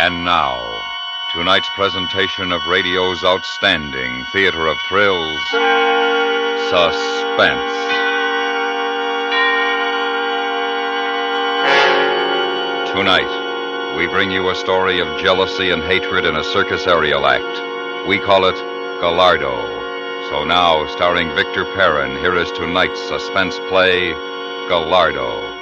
And now, tonight's presentation of radio's outstanding theater of thrills, Suspense. Tonight, we bring you a story of jealousy and hatred in a circus aerial act. We call it Gallardo. So now, starring Victor Perrin, here is tonight's suspense play, Gallardo.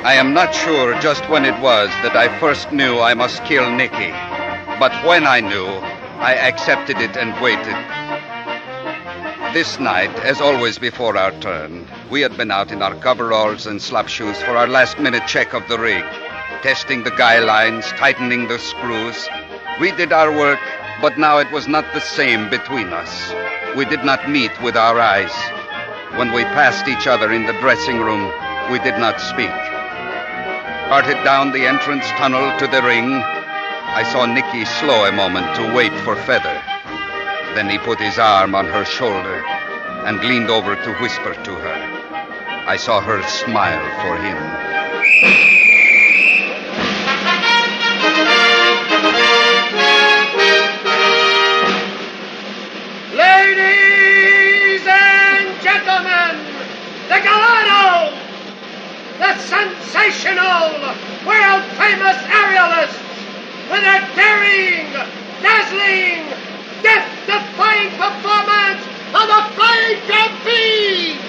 I am not sure just when it was that I first knew I must kill Nicky. But when I knew, I accepted it and waited. This night, as always before our turn, we had been out in our coveralls and slop shoes for our last-minute check of the rig, testing the guy lines, tightening the screws. We did our work, but now it was not the same between us. We did not meet with our eyes. When we passed each other in the dressing room, we did not speak. Parted down the entrance tunnel to the ring, I saw Nicky slow a moment to wait for Feather. Then he put his arm on her shoulder and leaned over to whisper to her. I saw her smile for him. Ladies and gentlemen, the Gallardo! The sensational, world-famous aerialists with their daring, dazzling, death-defying performance of the Flying Trapeze!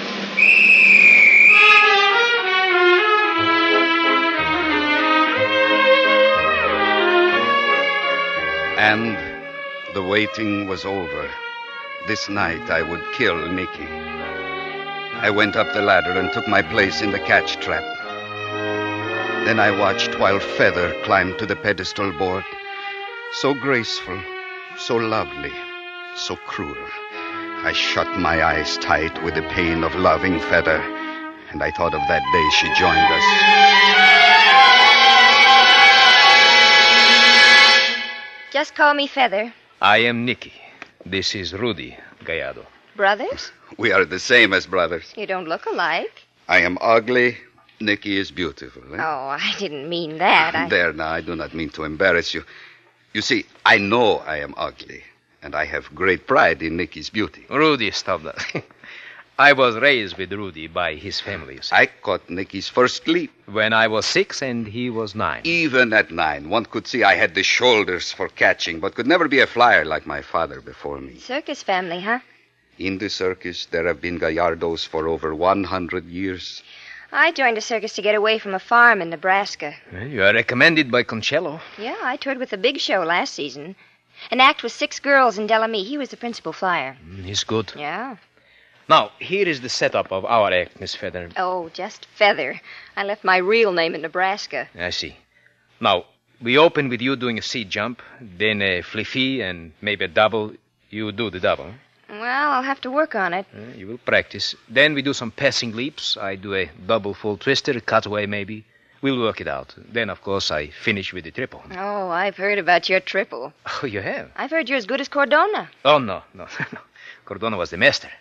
And the waiting was over. This night I would kill Nicky. I went up the ladder and took my place in the catch trap. Then I watched while Feather climbed to the pedestal board. So graceful, so lovely, so cruel. I shut my eyes tight with the pain of loving Feather, and I thought of that day she joined us. Just call me Feather. I am Nicky. This is Rudy Gallardo. Brothers? We are the same as brothers. You don't look alike. I am ugly. Nicky is beautiful. Eh? Oh, I didn't mean that. There, now, I do not mean to embarrass you. You see, I know I am ugly, and I have great pride in Nicky's beauty. Rudy, stop that. I was raised with Rudy by his family. I caught Nicky's first leap. When I was 6 and he was 9. Even at 9, one could see I had the shoulders for catching, but could never be a flyer like my father before me. Circus family, huh? In the circus, there have been Gallardos for over 100 years. I joined a circus to get away from a farm in Nebraska. You are recommended by Concello. Yeah, I toured with the Big Show last season. An act with 6 girls in Delamere. He was the principal flyer. He's good. Yeah. Now, here is the setup of our act, Miss Feather. Oh, just Feather. I left my real name in Nebraska. I see. Now, we open with you doing a seat jump, then a fliffy and maybe a double. You do the double. Well, I'll have to work on it. You will practice. Then we do some passing leaps. I do a double full twister, a cutaway maybe. We'll work it out. Then, of course, I finish with the triple. Oh, I've heard about your triple. Oh, you have? I've heard you're as good as Cordona. Oh, no. Cordona was the master.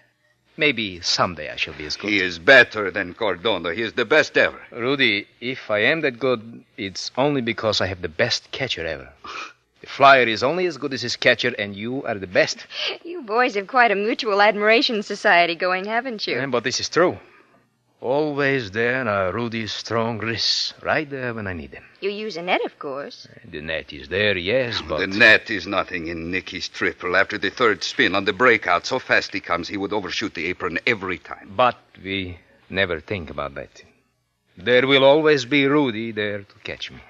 Maybe someday I shall be as good. He is better than Cordona. He is the best ever. Rudy, if I am that good, it's only because I have the best catcher ever. The flyer is only as good as his catcher, and you are the best. You boys have quite a mutual admiration society going, haven't you? But this is true. Always there are Rudy's strong wrists, right there when I need them. You use a net, of course. The net is there, yes, but... The net is nothing in Nicky's triple. After the third spin on the breakout, so fast he comes, he would overshoot the apron every time. But we never think about that. There will always be Rudy there to catch me.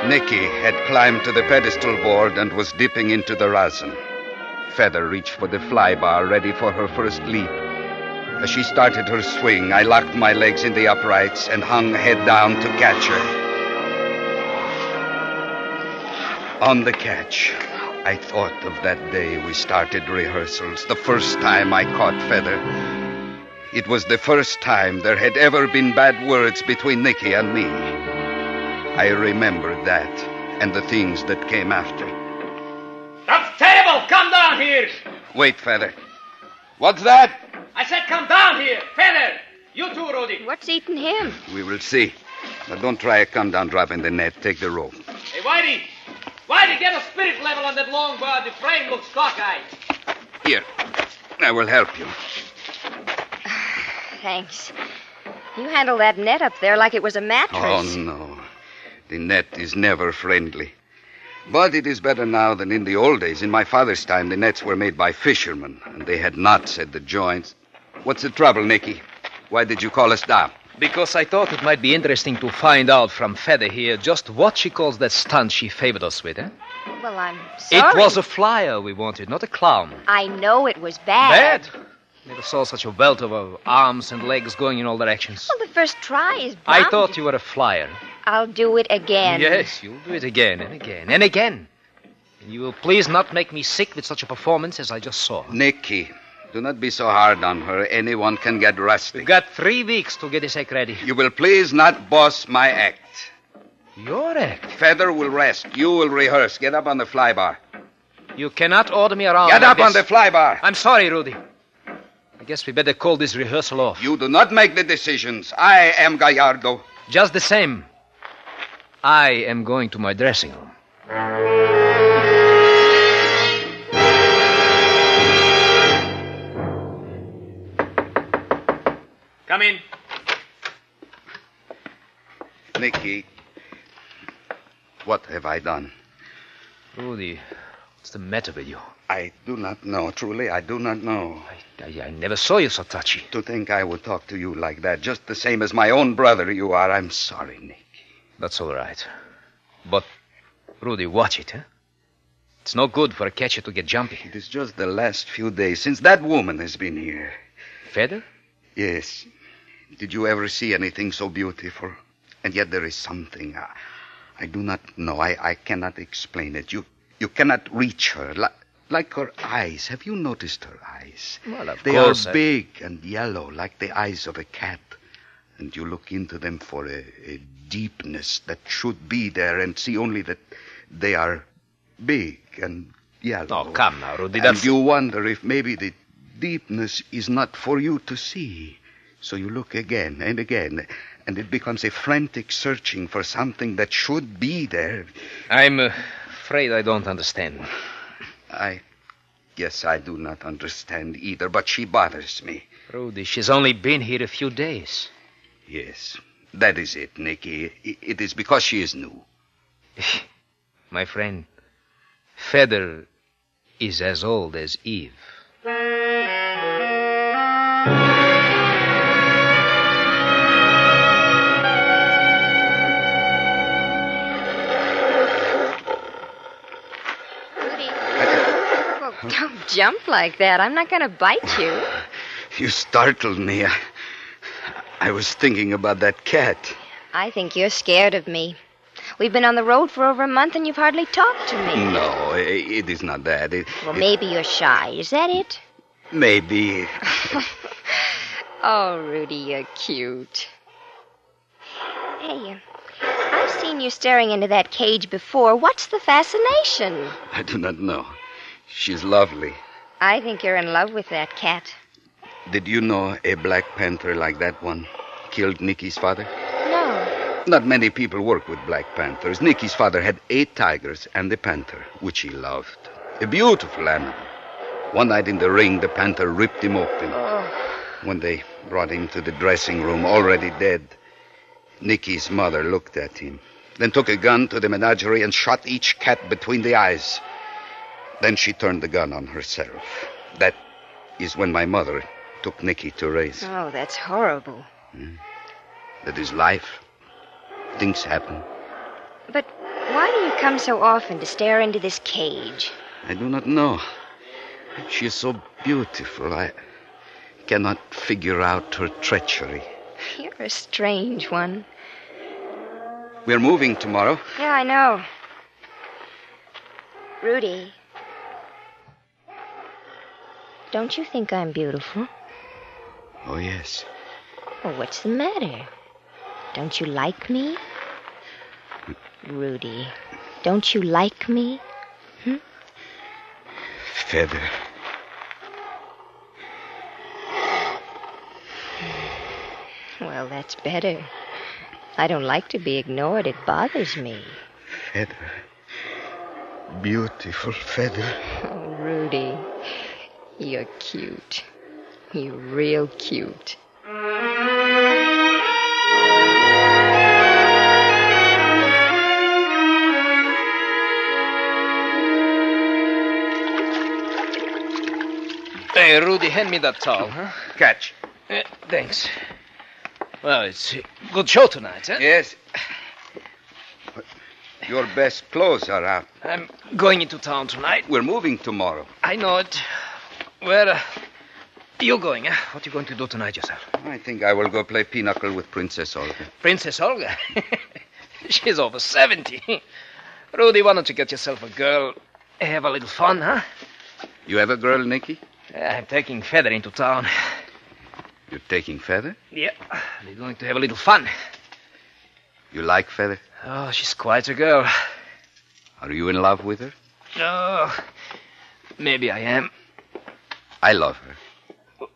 Nicky had climbed to the pedestal board and was dipping into the rosin. Feather reached for the fly bar, ready for her first leap. As she started her swing, I locked my legs in the uprights and hung head down to catch her. On the catch, I thought of that day we started rehearsals, the first time I caught Feather. It was the first time there had ever been bad words between Nicky and me. I remembered that and the things that came after. That's terrible! Come down here! Wait, Feather. What's that? I said come down here! Feather! You too, Rudy. What's eating him? We will see. But don't try a come-down drop in the net. Take the rope. Hey, Whitey! Whitey, get a spirit level on that long bar. The frame looks cockeyed. Here. I will help you. Thanks. You handle that net up there like it was a mattress. Oh, no. The net is never friendly. But it is better now than in the old days. In my father's time, the nets were made by fishermen, and they had knots at the joints. What's the trouble, Nicky? Why did you call us down? Because I thought it might be interesting to find out from Feather here just what she calls that stunt she favored us with, eh? Well, I'm sorry. It was a flyer we wanted, not a clown. I know it was bad. Bad? Never saw such a welt of arms and legs going in all directions. Well, the first try is I bound. thought you were a flyer. I'll do it again. Yes, you'll do it again and again and again. And you will please not make me sick with such a performance as I just saw. Nicky, do not be so hard on her. Anyone can get rusty. We've got 3 weeks to get this act ready. You will please not boss my act. Your act? Feather will rest. You will rehearse. Get up on the flybar. You cannot order me around. Get like up on the this. flybar. I'm sorry, Rudy. I guess we better call this rehearsal off. You do not make the decisions. I am Gallardo. Just the same, I am going to my dressing room. Come in. Nicky, what have I done? Rudy, what's the matter with you? I do not know. Truly, I do not know. I never saw you so touchy. To think I would talk to you like that, just the same as my own brother you are. I'm sorry, Nicky. That's all right. But, Rudy, watch it, huh? It's no good for a catcher to get jumpy. It is just the last few days since that woman has been here. Feather? Yes. Did you ever see anything so beautiful? And yet there is something. I do not know. I cannot explain it. You cannot reach her. Like her eyes. Have you noticed her eyes? Well, of they course. They are big and yellow, like the eyes of a cat. And you look into them for a deepness that should be there and see only that they are big and yellow. Oh, come now, Rudy. And you wonder if maybe the deepness is not for you to see. So you look again and again, and it becomes a frantic searching for something that should be there. I'm afraid I don't understand. I guess I do not understand either, but she bothers me. Rudy, she's only been here a few days. Yes, that is it, Nicky. It is because she is new. My friend, Feather is as old as Eve. Don't jump like that. I'm not going to bite you. You startled me. I was thinking about that cat. I think you're scared of me. We've been on the road for over a month and you've hardly talked to me. No, it is not that. Maybe you're shy. Is that it? Maybe. Oh, Rudy, you're cute. Hey, I've seen you staring into that cage before. What's the fascination? I do not know. She's lovely. I think you're in love with that cat. Did you know a Black Panther like that one killed Nicky's father? No. Not many people work with Black Panthers. Nicky's father had 8 tigers and a panther, which he loved. A beautiful animal. One night in the ring, the panther ripped him open. Oh. When they brought him to the dressing room, already dead, Nicky's mother looked at him, then took a gun to the menagerie and shot each cat between the eyes. Then she turned the gun on herself. That is when my mother took Nicky to raise. Oh, that's horrible. That is life. Things happen. But why do you come so often to stare into this cage? I do not know. She is so beautiful. I cannot figure out her treachery. You're a strange one. We're moving tomorrow. Yeah, I know. Rudy, don't you think I'm beautiful? Oh, yes. Well, what's the matter? Don't you like me? Rudy, don't you like me? Feather. Well, that's better. I don't like to be ignored. It bothers me. Feather. Beautiful Feather. Oh, Rudy, you're cute. You're real cute. Hey, Rudy, hand me that towel, huh? Catch. Thanks. Well, it's a good show tonight, huh? Yes. Your best clothes are out. I'm going into town tonight. We're moving tomorrow. I know it. Where are you going, huh? What are you going to do tonight yourself? I think I will go play pinochle with Princess Olga. Princess Olga? She's over 70. Rudy, why don't you get yourself a girl? Have a little fun, huh? You have a girl, Nicky? I'm taking Feather into town. You're taking Feather? Yeah, we're going to have a little fun. You like Feather? Oh, she's quite a girl. Are you in love with her? Oh, maybe I am. I love her.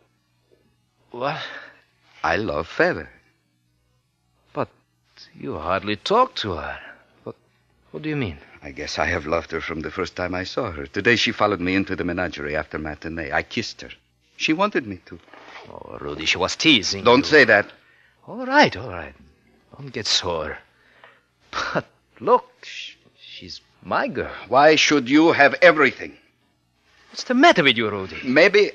What? I love Feather. But you hardly talk to her. What do you mean? I guess I have loved her from the first time I saw her. Today she followed me into the menagerie after matinee. I kissed her. She wanted me to. Oh, Rudy, she was teasing Don't you. say that. All right. Don't get sore. But look, she's my girl. Why should you have everything? What's the matter with you, Rudy? Maybe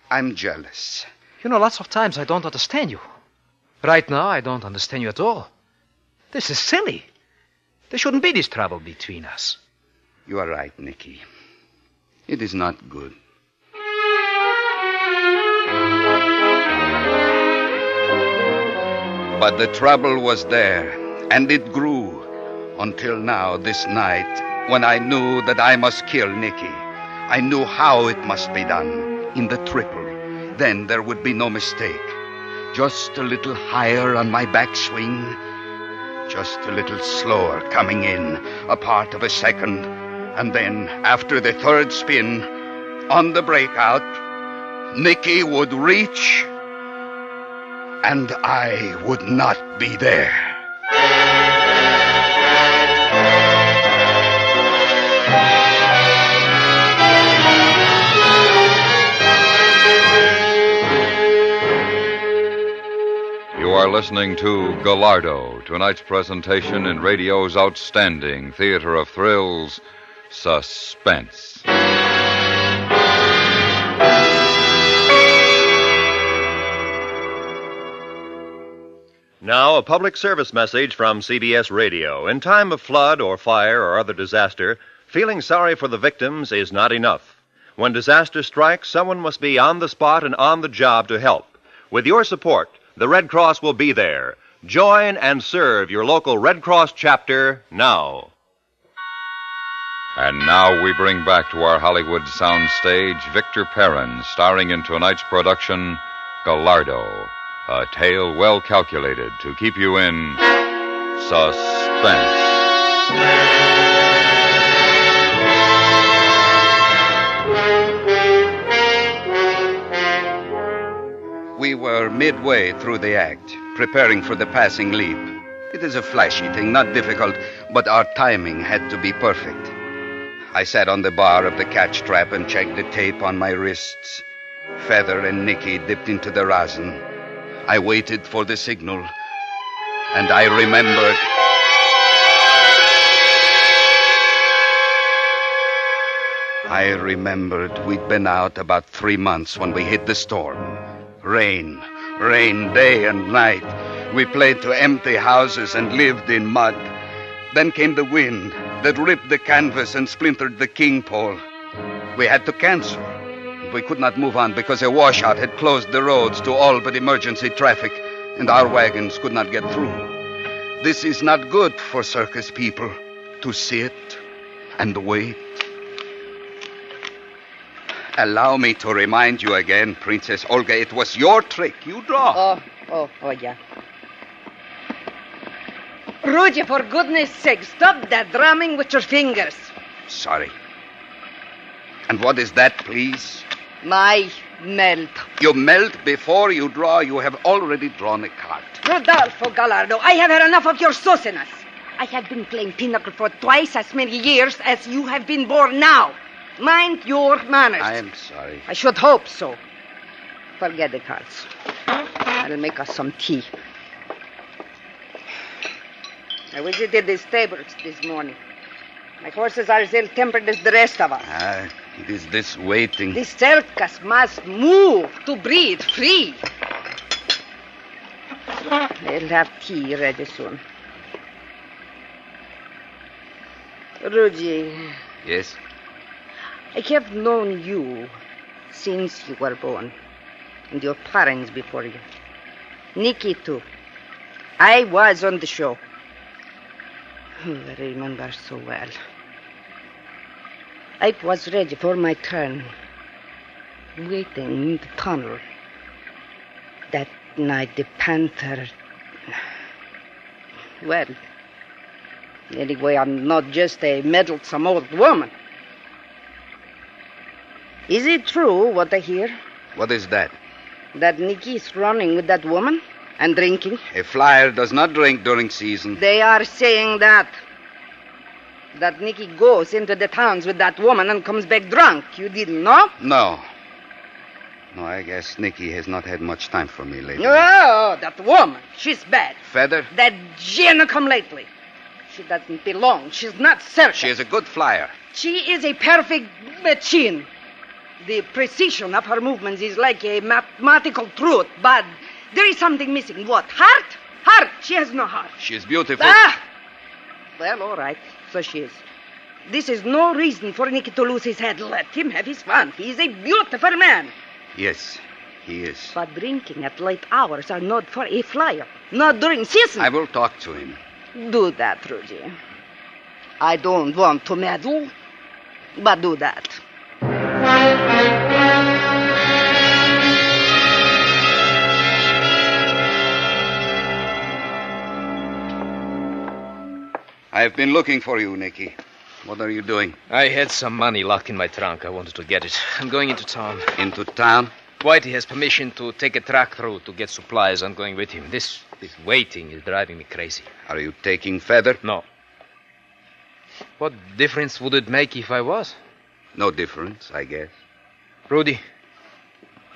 I'm jealous. You know, lots of times I don't understand you. Right now, I don't understand you at all. This is silly. There shouldn't be this trouble between us. You are right, Nicky. It is not good. But the trouble was there, and it grew until now, this night, when I knew that I must kill Nicky. I knew how it must be done, in the triple. Then there would be no mistake. Just a little higher on my backswing, just a little slower coming in, a part of a second, and then, after the third spin, on the breakout, Nicky would reach, and I would not be there. You are listening to Gallardo, tonight's presentation in radio's outstanding theater of thrills, Suspense. Now, a public service message from CBS Radio. In time of flood or fire or other disaster, feeling sorry for the victims is not enough. When disaster strikes, someone must be on the spot and on the job to help. With your support, the Red Cross will be there. Join and serve your local Red Cross chapter now. And now we bring back to our Hollywood soundstage Victor Perrin, starring in tonight's production, Gallardo, a tale well calculated to keep you in suspense. We were midway through the act, preparing for the passing leap. It is a flashy thing, not difficult, but our timing had to be perfect. I sat on the bar of the catch trap and checked the tape on my wrists. Feather and Nicky dipped into the rosin. I waited for the signal, and I remembered. I remembered we'd been out about 3 months when we hit the storm. Rain day and night. We played to empty houses and lived in mud. Then came the wind that ripped the canvas and splintered the king pole. We had to cancel. We could not move on because a washout had closed the roads to all but emergency traffic, and our wagons could not get through. This is not good for circus people, to sit and wait. Allow me to remind you again, Princess Olga, it was your trick. You draw. Oh, yeah. Rudy, for goodness sake, stop that drumming with your fingers. Sorry. And what is that, please? My melt. You melt before you draw. You have already drawn a card. Rodolfo Gallardo, I have had enough of your sauciness. I have been playing pinochle for twice as many years as you have been born now. Mind your manners. I am sorry. I should hope so. Forget the cards. I'll make us some tea. I visited the stables this morning. My horses are as ill-tempered as the rest of us. It is this waiting. The circus must move to breathe free. They'll have tea ready soon. Rudy. Yes? I have known you since you were born, and your parents before you. Nicky, too. I was on the show. I remember so well. I was ready for my turn, waiting in the tunnel. That night, the panther... Well, anyway, I'm not just a meddlesome old woman. Is it true what I hear? What is that? That Nicky's running with that woman and drinking? A flyer does not drink during season. They are saying that Nicky goes into the towns with that woman and comes back drunk. You didn't know? No, I guess Nicky has not had much time for me lately. Oh, that woman. She's bad. Feather? That Jenna come lately. She doesn't belong. She's not circus. She is a good flyer. She is a perfect machine. The precision of her movements is like a mathematical truth, but there is something missing. What? Heart? Heart. She has no heart. She is beautiful. Well, all right. So she is. This is no reason for Nicky to lose his head. Let him have his fun. He is a beautiful man. Yes, he is. But drinking at late hours are not for a flyer. Not during season. I will talk to him. Do that, Rudy. I don't want to meddle, but do that. I have been looking for you, Nicky. What are you doing? I had some money locked in my trunk. I wanted to get it. I'm going into town. Into town? Whitey has permission to take a truck through to get supplies. I'm going with him. This waiting is driving me crazy. Are you taking Feather? No. What difference would it make if I was? No difference, I guess. Rudy,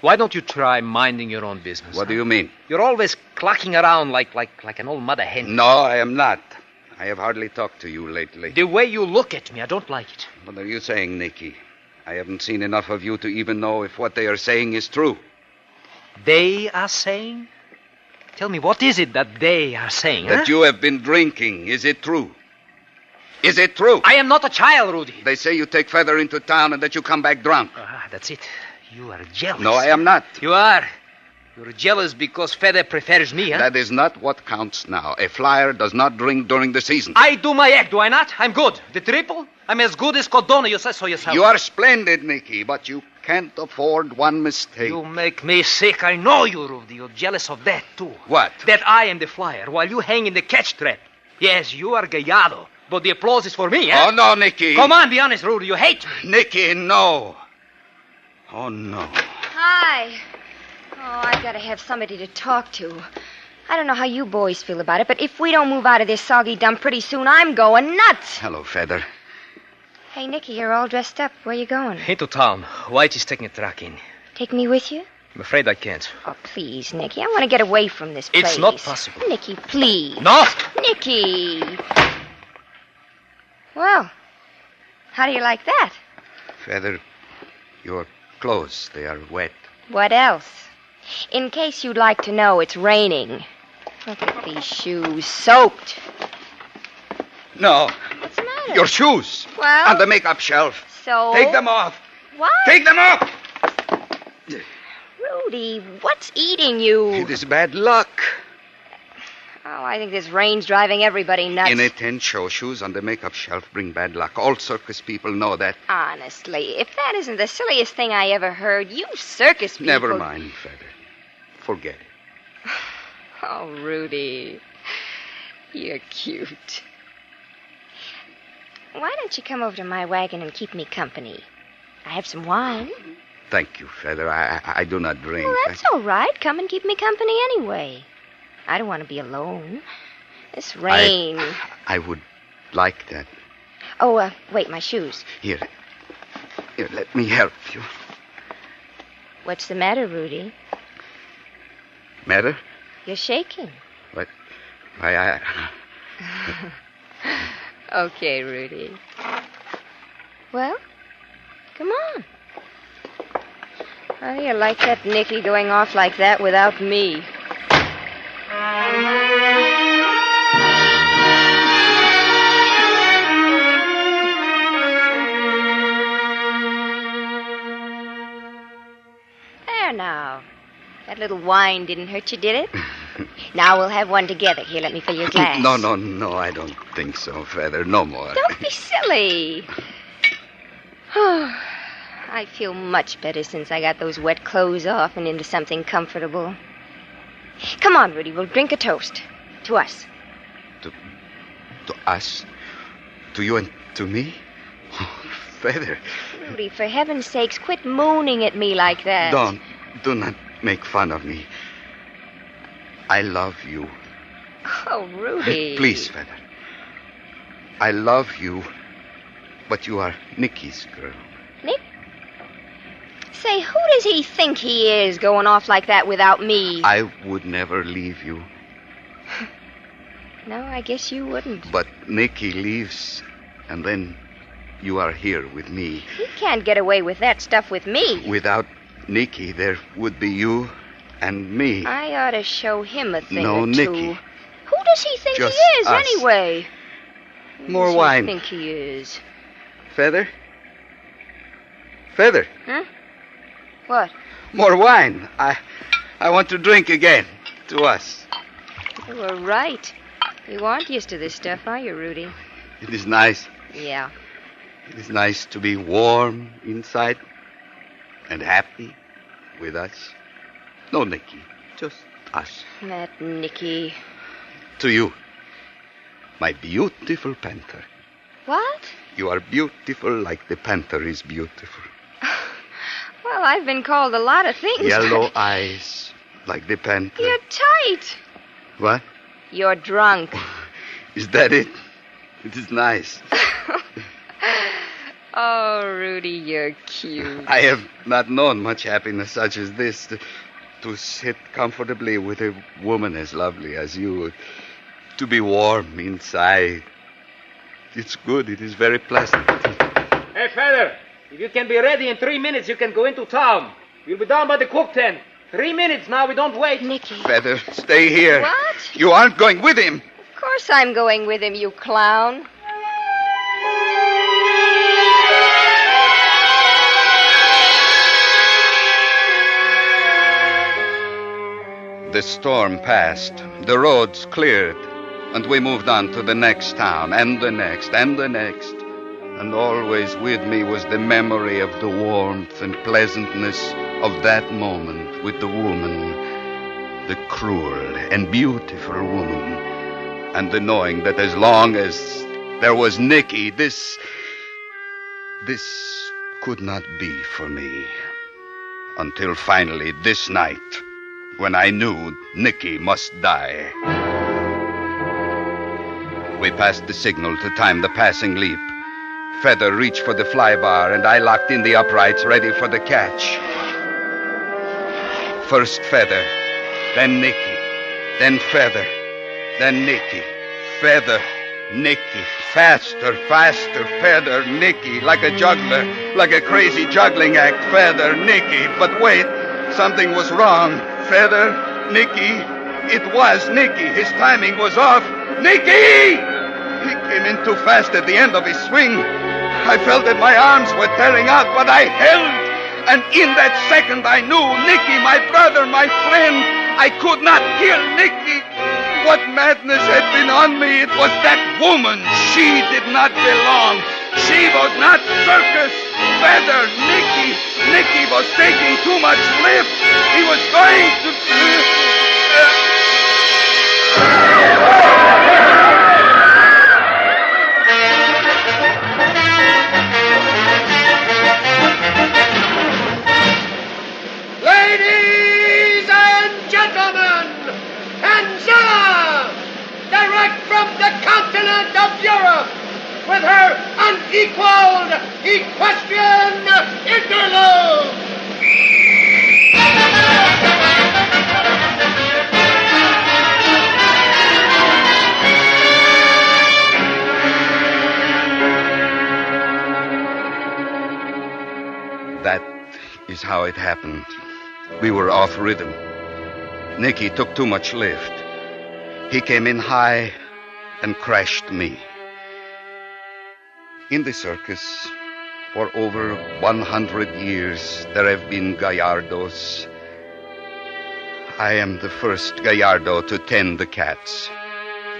why don't you try minding your own business? What do you mean? You're always clucking around like an old mother hen. No, I am not. I have hardly talked to you lately. The way you look at me, I don't like it. What are you saying, Nicky? I haven't seen enough of you to even know if what they are saying is true. They are saying? Tell me, what is it that they are saying? That you have been drinking. Is it true? Is it true? I am not a child, Rudy. They say you take Feather into town and that you come back drunk. That's it. You are jealous. No, I am not. You are. You're jealous because Feather prefers me, huh? That is not what counts now. A flyer does not drink during the season. I do my act, do I not? I'm good. The triple? I'm as good as Cordona. You said so yourself. You are splendid, Nicky, but you can't afford one mistake. You make me sick. I know you, Rudy. You're jealous of that, too. What? That I am the flyer, while you hang in the catch trap. Yes, you are Gallardo, but the applause is for me, huh? Oh, no, Nicky. Come on, be honest, Rudy. You hate me. Nicky, no. Oh, no. Hi. Oh, I gotta have somebody to talk to. I don't know how you boys feel about it, but if we don't move out of this soggy dump pretty soon, I'm going nuts. Hello, Feather. Hey, Nicky, you're all dressed up. Where you going? Into town. Whitey's taking a truck in. Take me with you? I'm afraid I can't. Oh, please, Nicky. I want to get away from this place. It's not possible. Nicky, please. No! Nicky! Well, how do you like that? Feather, your clothes, they are wet. What else? In case you'd like to know, it's raining. Look at these shoes, soaked. No. What's the matter? Your shoes. Well? On the makeup shelf. So? Take them off. What? Take them off. Rudy, what's eating you? It is bad luck. Oh, I think this rain's driving everybody nuts. In a tent, show shoes on the makeup shelf bring bad luck. All circus people know that. Honestly, if that isn't the silliest thing I ever heard, you circus people... Never mind, Feather. Forget it. Oh, Rudy. You're cute. Why don't you come over to my wagon and keep me company? I have some wine. Thank you, Feather. I do not drink. Well, that's all right. Come and keep me company anyway. I don't want to be alone. This rain... I would like that. Oh, wait, my shoes. Here, let me help you. What's the matter, Rudy? Matter? You're shaking. What? Okay, Rudy. Well, come on. How do you like that Nicky going off like that without me? There now. That little wine didn't hurt you, did it? Now we'll have one together. Here, let me fill your glass. No, I don't think so, Feather. No more. Don't be silly. I feel much better since I got those wet clothes off and into something comfortable. Come on, Rudy, we'll drink a toast. To us. To us? To you and to me? Oh, Feather. Rudy, for heaven's sakes, quit mooning at me like that. Do not make fun of me. I love you. Oh, Rudy. Please, Feather. I love you, but you are Nicky's girl. Nick? Say, who does he think he is going off like that without me? I would never leave you. No, I guess you wouldn't. But Nicky leaves, and then you are here with me. He can't get away with that stuff with me. Without Nicky, there would be you and me. I ought to show him a thing no, or two. Nicky. Who does he think Just he is, us. anyway? More Who wine. Does he think he is? Feather? Feather? Huh? What? More wine. I want to drink again. To us. You were right. You aren't used to this stuff, are you, Rudy? It is nice. Yeah. It is nice to be warm inside and happy with us. No, Nicky. Just us. That Nicky. To you, my beautiful panther. What? You are beautiful like the panther is beautiful. Well, I've been called a lot of things. Yellow eyes like the panther. You're tight. What? You're drunk. Is that it? It is nice. Oh, Rudy, you're cute. I have not known much happiness such as this. To sit comfortably with a woman as lovely as you. To be warm inside. It's good. It is very pleasant. Hey, Feather, if you can be ready in 3 minutes, you can go into town. We'll be down by the cook tent. 3 minutes now. We don't wait. Nicky. Feather, stay here. What? You aren't going with him. Of course I'm going with him, you clown. The storm passed, the roads cleared, and we moved on to the next town, and the next, and the next. And always with me was the memory of the warmth and pleasantness of that moment with the woman, the cruel and beautiful woman, and the knowing that as long as there was Nicky, this could not be for me. Until finally this night, when I knew Nicky must die. We passed the signal to time the passing leap. Feather reached for the fly bar, and I locked in the uprights ready for the catch. First Feather, then Nicky, then Feather, then Nicky. Feather, Nicky, faster, faster, Feather, Nicky, like a juggler, like a crazy juggling act. Feather, Nicky, but wait, something was wrong. Feather, Nicky, it was Nicky. His timing was off. Nicky! He came in too fast at the end of his swing. I felt that my arms were tearing out, but I held. And in that second I knew Nicky, my brother, my friend. I could not kill Nicky. What madness had been on me? It was that woman. She did not belong. She was not circus. Feather, Nicky was taking too much lift. He was going to... Ladies and gentlemen, Angela, direct from the continent of Europe, with her unequaled equestrian interlude. That is how it happened. We were off rhythm. Nicky took too much lift. He came in high and crashed me. In the circus, for over 100 years, there have been Gallardos. I am the first Gallardo to tend the cats,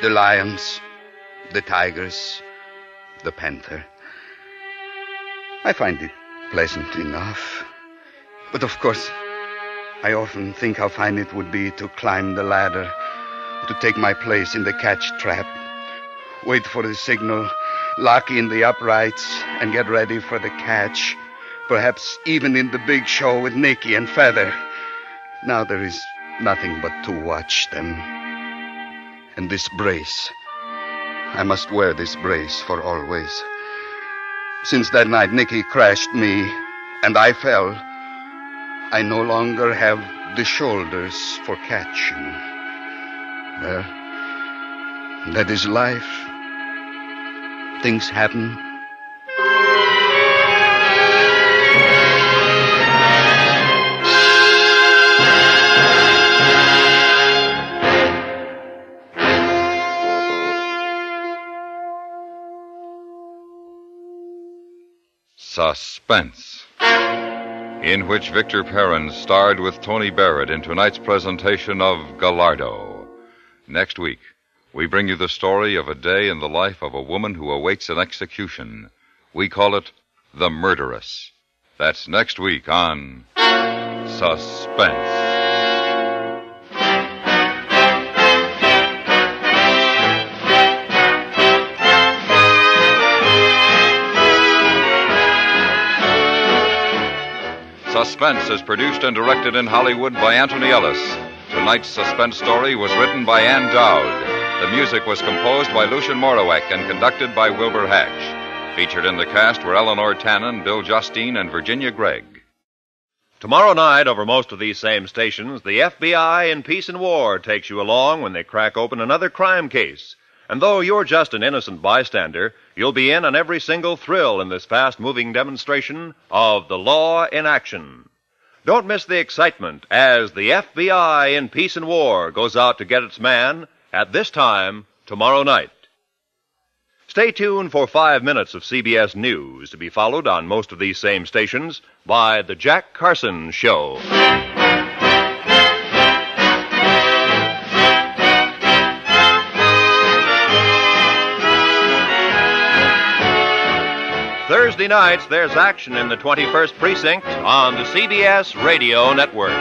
the lions, the tigers, the panther. I find it pleasant enough. But of course, I often think how fine it would be to climb the ladder, to take my place in the catch trap, wait for the signal, lock in the uprights, and get ready for the catch, perhaps even in the big show with Nicky and Feather. Now there is nothing but to watch them. And this brace, I must wear this brace for always. Since that night Nicky crashed me, and I fell, I no longer have the shoulders for catching. Well, that is life. Things happen. Suspense, in which Victor Perrin starred with Tony Barrett in tonight's presentation of Gallardo. Next week, we bring you the story of a day in the life of a woman who awaits an execution. We call it The Murderess. That's next week on Suspense. Suspense is produced and directed in Hollywood by Anthony Ellis. Tonight's suspense story was written by Ann Dowd. The music was composed by Lucien Morawek and conducted by Wilbur Hatch. Featured in the cast were Eleanor Tannen, Bill Justine, and Virginia Gregg. Tomorrow night, over most of these same stations, the FBI in Peace and War takes you along when they crack open another crime case. And though you're just an innocent bystander, you'll be in on every single thrill in this fast-moving demonstration of the law in action. Don't miss the excitement as the FBI in Peace and War goes out to get its man at this time tomorrow night. Stay tuned for 5 minutes of CBS News, to be followed on most of these same stations by The Jack Carson Show. Thursday nights, there's action in the 21st Precinct on the CBS Radio Network.